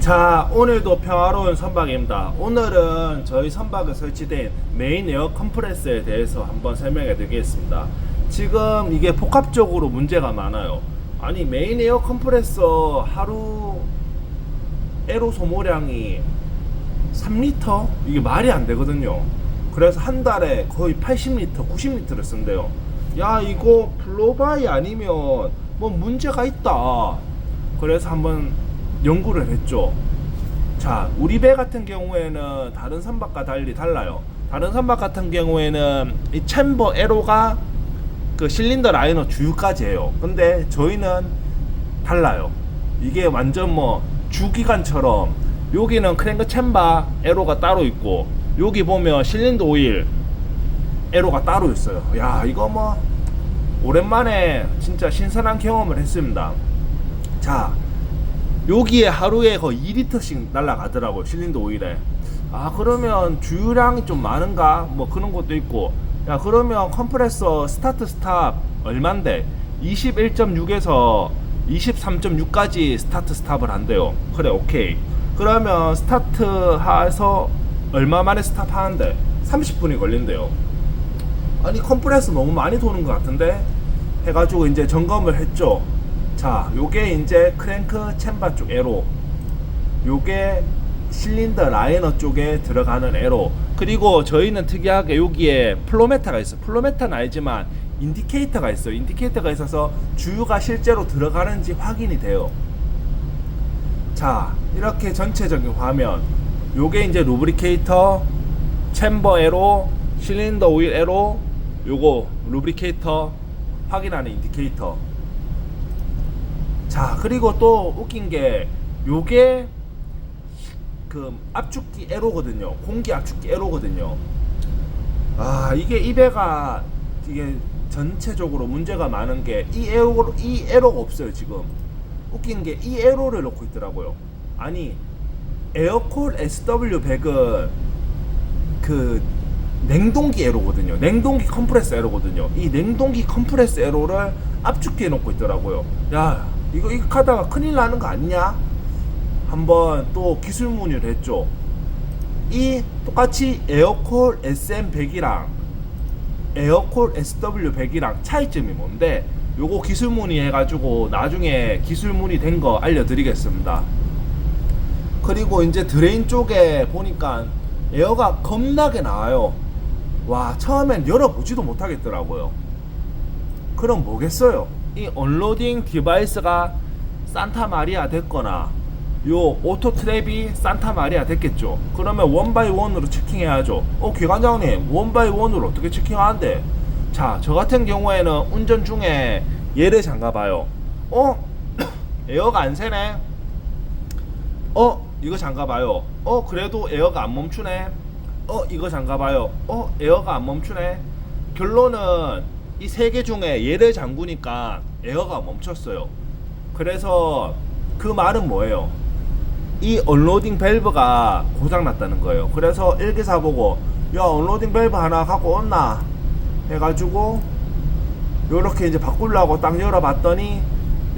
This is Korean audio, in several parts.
자, 오늘도 평화로운 선박입니다. 오늘은 저희 선박에 설치된 메인 에어 컴프레서에 대해서 한번 설명해 드리겠습니다. 지금 이게 복합적으로 문제가 많아요. 아니, 메인 에어 컴프레서 하루 에로 소모량이 3리터? 이게 말이 안 되거든요. 그래서 한 달에 거의 80리터, 90리터를 쓴대요. 야, 이거 플로바이 아니면 뭐 문제가 있다. 그래서 한번 연구를 했죠. 자, 우리 배 같은 경우에는 다른 선박과 달리 달라요. 다른 선박 같은 경우에는 이 챔버 에로가 그 실린더 라이너 주유까지 해요. 근데 저희는 달라요. 이게 완전 뭐 주기관처럼 여기는 크랭크 챔버 에로가 따로 있고 여기 보면 실린더 오일 에로가 따로 있어요. 야, 이거 뭐 오랜만에 진짜 신선한 경험을 했습니다. 자, 여기에 하루에 거의 2리터씩 날아가더라고요, 실린더 오일에. 아, 그러면 주유량이 좀 많은가? 뭐 그런 것도 있고. 야, 그러면 컴프레서 스타트 스탑 얼만데? 21.6에서 23.6까지 스타트 스탑을 한대요. 그래, 오케이. 그러면 스타트해서 얼마 만에 스탑 하는데? 30분이 걸린대요. 아니, 컴프레서 너무 많이 도는 것 같은데? 해가지고 이제 점검을 했죠. 자, 요게 이제 크랭크 챔버 쪽 에로, 요게 실린더 라이너 쪽에 들어가는 에로. 그리고 저희는 특이하게 여기에 플로메타가 있어. 플로메타는 알지만 인디케이터가 있어요. 인디케이터가 있어서 주유가 실제로 들어가는지 확인이 돼요. 자, 이렇게 전체적인 화면, 요게 이제 루브리케이터, 챔버 에로, 실린더 오일 에로, 요거 루브리케이터 확인하는 인디케이터. 자, 그리고 또 웃긴 게 요게 그 압축기 에로거든요. 공기 압축기 에로거든요. 아, 이게 이 배가 이게 전체적으로 문제가 많은 게 이 에로가 없어요. 지금 웃긴 게 이 에로를 넣고 있더라고요. 아니, 에어콜 SW100은 그 냉동기 에로거든요. 냉동기 컴프레서 에로거든요. 이 냉동기 컴프레서 에로를 압축기에 넣고 있더라고요. 야, 이거 하다가 큰일 나는 거 아니냐? 한번 또 기술 문의를 했죠. 이 똑같이 에어콜 SM100이랑 에어콜 SW100이랑 차이점이 뭔데, 요거 기술 문의해가지고 나중에 기술 문의된 거 알려드리겠습니다. 그리고 이제 드레인 쪽에 보니까 에어가 겁나게 나와요. 와, 처음엔 열어보지도 못하겠더라고요. 그럼 뭐겠어요? 이 언로딩 디바이스가 산타 마리아 됐거나 요 오토 트랩이 산타 마리아 됐겠죠. 그러면 원바이 원으로 체킹해야죠. 기관장님, 원바이 원으로 어떻게 체킹하는데? 자, 저 같은 경우에는 운전 중에 얘를 잠가봐요. 에어가 안 새네. 이거 잠가봐요. 그래도 에어가 안 멈추네. 이거 잠가봐요. 에어가 안 멈추네. 결론은 이 세 개 중에 얘를 잠그니까 에어가 멈췄어요. 그래서 그 말은 뭐예요? 이 언로딩 밸브가 고장났다는 거예요. 그래서 일기사 보고, 야, 언로딩 밸브 하나 갖고 온나 해가지고 요렇게 이제 바꾸려고 딱 열어봤더니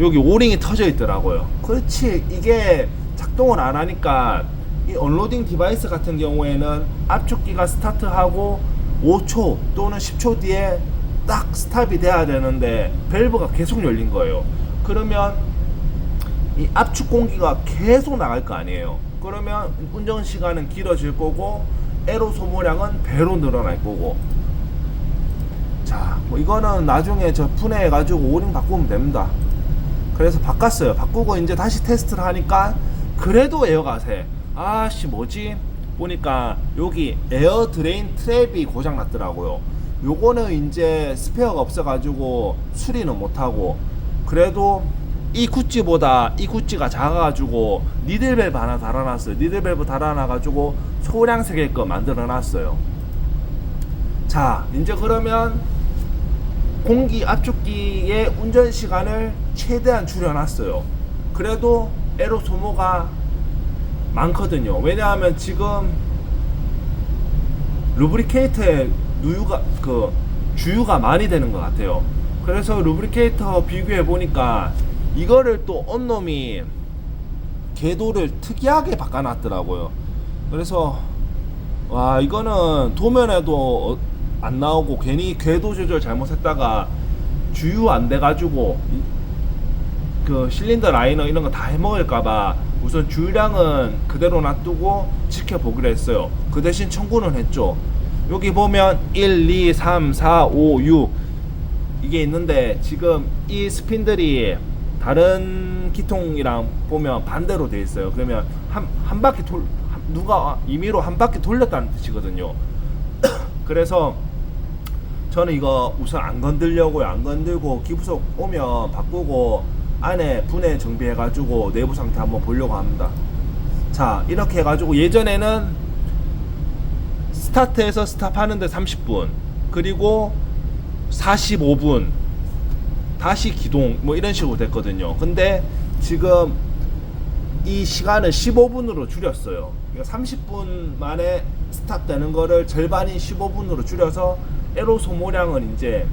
여기 오링이 터져 있더라고요. 그렇지, 이게 작동을 안 하니까 이 언로딩 디바이스 같은 경우에는 압축기가 스타트하고 5초 또는 10초 뒤에 딱 스탑이 돼야 되는데 밸브가 계속 열린 거예요. 그러면 이 압축 공기가 계속 나갈 거 아니에요. 그러면 운전 시간은 길어질 거고 에로 소모량은 배로 늘어날 거고. 자, 뭐 이거는 나중에 저 분해해 가지고 오링 바꾸면 됩니다. 그래서 바꿨어요. 바꾸고 이제 다시 테스트를 하니까 그래도 에어가 새. 아씨, 뭐지? 보니까 여기 에어 드레인 트랩이 고장 났더라고요. 요거는 이제 스페어가 없어가지고 수리는 못하고, 그래도 이 구찌보다 이 구찌가 작아가지고 니들 밸브 하나 달아놨어요. 니들 밸브 달아놔가지고 소량 세개 거 만들어놨어요. 자, 이제 그러면 공기 압축기의 운전 시간을 최대한 줄여놨어요. 그래도 에로 소모가 많거든요. 왜냐하면 지금 루브리케이터에 주유가 많이 되는 것 같아요. 그래서 루브리케이터 비교해 보니까 이거를 또 언놈이 궤도를 특이하게 바꿔놨더라고요. 그래서 와, 이거는 도면에도 안 나오고 괜히 궤도 조절 잘못했다가 주유 안 돼가지고 그 실린더 라이너 이런 거 다 해먹을까봐 우선 주유량은 그대로 놔두고 지켜보기로 했어요. 그 대신 청구는 했죠. 여기 보면 1, 2, 3, 4, 5, 6 이게 있는데 지금 이 스핀들이 다른 기통이랑 보면 반대로 돼 있어요. 그러면 한 바퀴 누가 임의로 한 바퀴 돌렸다는 뜻이거든요. 그래서 저는 이거 우선 안 건들려고요. 안 건들고 기부석 오면 바꾸고 안에 분해 정비해가지고 내부 상태 한번 보려고 합니다. 자, 이렇게 해가지고 예전에는 스타트에서 스탑하는데 30분 그리고 45분 다시 기동 뭐 이런 식으로 됐거든요. 근데 지금 이 시간을 15분으로 줄였어요. 그러니까 30분 만에 스탑되는 거를 절반인 15분으로 줄여서 에로 소모량은 이제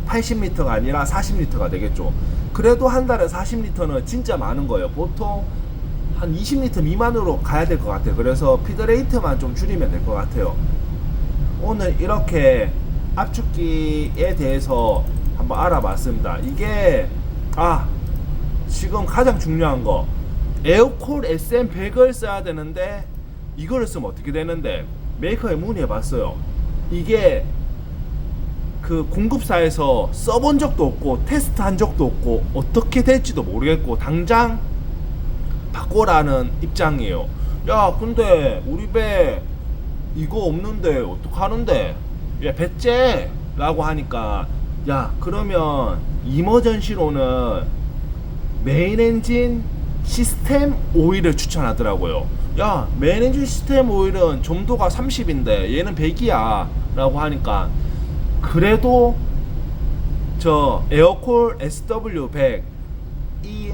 80리터가 아니라 40리터가 되겠죠. 그래도 한 달에 40리터는 진짜 많은 거예요. 보통 한 20리터 미만으로 가야 될 것 같아요. 그래서 피드레이트만 좀 줄이면 될 것 같아요. 오늘 이렇게 압축기에 대해서 한번 알아봤습니다. 이게 지금 가장 중요한 거 에어콜 SM100을 써야 되는데 이거를 쓰면 어떻게 되는데 메이커에 문의해 봤어요. 이게 그 공급사에서 써본 적도 없고 테스트 한 적도 없고 어떻게 될지도 모르겠고 당장 바꿔라는 입장이에요. 야, 근데 우리 배 이거 없는데 어떡하는데? 야, 배째 라고 하니까 야, 그러면 이머전시로는 메인 엔진 시스템 오일을 추천하더라고요. 야, 메인 엔진 시스템 오일은 점도가 30인데 얘는 100이야 라고 하니까 그래도 저 에어콜 SW100 이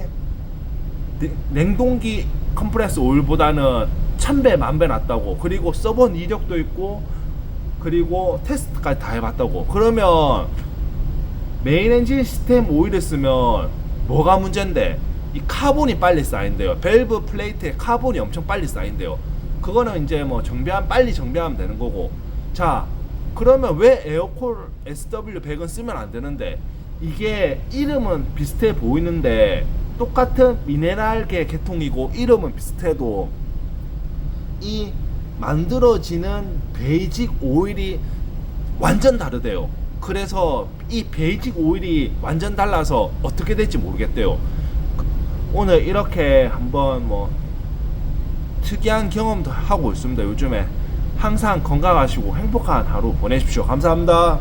냉동기 컴프레스 오일보다는 1000배 만배 낫다고, 그리고 써본 이력도 있고 그리고 테스트까지 다 해봤다고. 그러면 메인 엔진 시스템 오일을 쓰면 뭐가 문제인데? 이 카본이 빨리 쌓인대요. 밸브 플레이트에 카본이 엄청 빨리 쌓인대요. 그거는 이제 뭐 빨리 정비하면 되는 거고. 자, 그러면 왜 에어콜 SW100은 쓰면 안 되는데? 이게 이름은 비슷해 보이는데 똑같은 미네랄계 계통이고 이름은 비슷해도 이 만들어지는 베이직 오일이 완전 다르대요. 그래서 이 베이직 오일이 완전 달라서 어떻게 될지 모르겠대요. 오늘 이렇게 한번 뭐 특이한 경험도 하고 있습니다. 요즘에 항상 건강하시고 행복한 하루 보내십시오. 감사합니다.